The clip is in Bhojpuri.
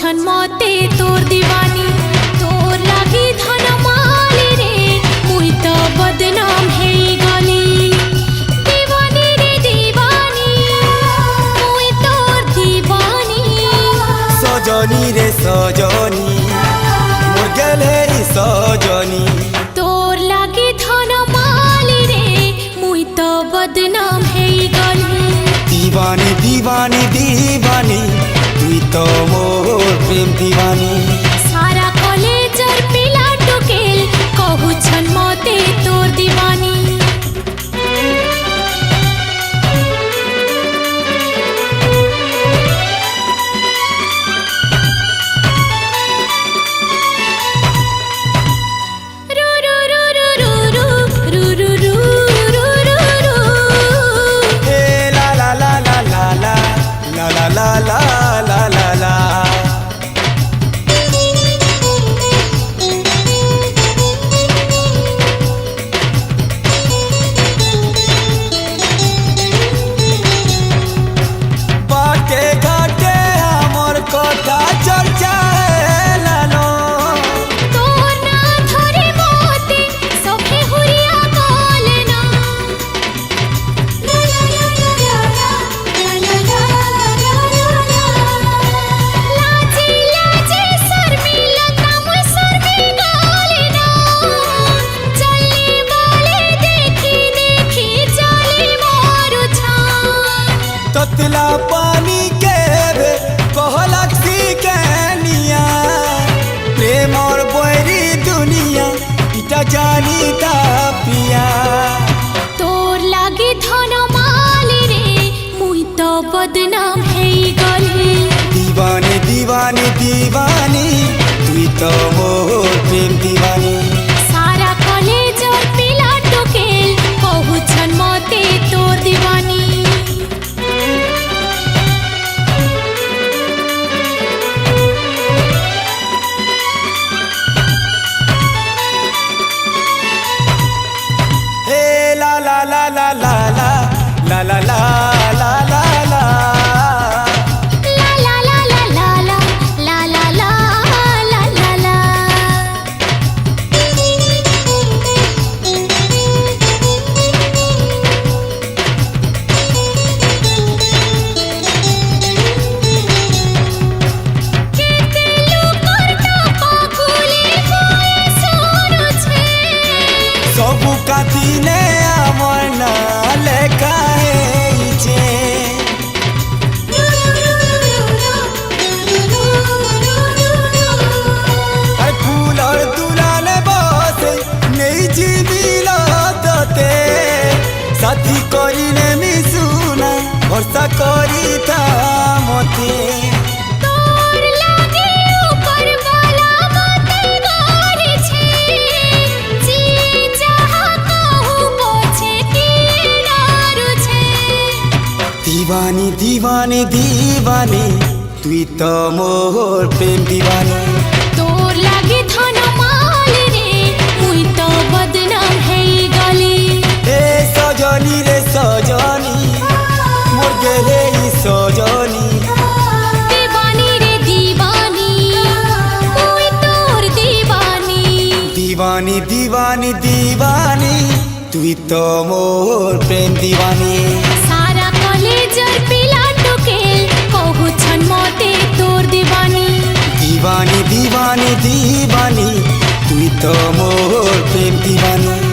छन मते तोर दीवानी तोर लागी धन माली रे मुई तो बदनाम है गली दीवानी रे दीवानी मुई तोर दीवानी सजनी रे सजनी मोर गेल है सजनी तोर लागी धन माली रे मुई तो बदनाम है गली दीवानी दीवानी दीवानी तुई तो मोर प्रेम दीवानी सारा कॉलेजर पिला टुकेल कहू छन मते तोर दीवानी ततला पानी के कहलक सी कनिया प्रेम और बैरी दुनिया इटा जानी ता पिया तोर लागे धन माली रे मुई तो बदनाम है गली दीवानी दीवानी दीवानी तुई तो मोर प्रेम दीवानी सारा कॉलेज और पिला टुकेल कहू छन मते तोर दीवानी la la la la la la सबु कातिने आमर ना फूल और दुलाल बस नहीं जीविला दते साथी करिने मिसुना भरसा करी था मते दीवानी दीवानी दीवानी तुई तो मोर प्रेम दीवानी तोर लागे धन माली रे मुई तो बदनाम है गली ए सजनी रे सजनी मोर गेले सजनी दीवानी रे दीवानी मुई तोर दीवानी दीवानी दीवानी दीवानी तुई तो मोर प्रेम दीवानी सारा कॉलेजर पिला टुकेल कहू छन मते तोर दीवानी दीवानी दीवानी दीवानी तुई तो मोर प्रेम दीवानी।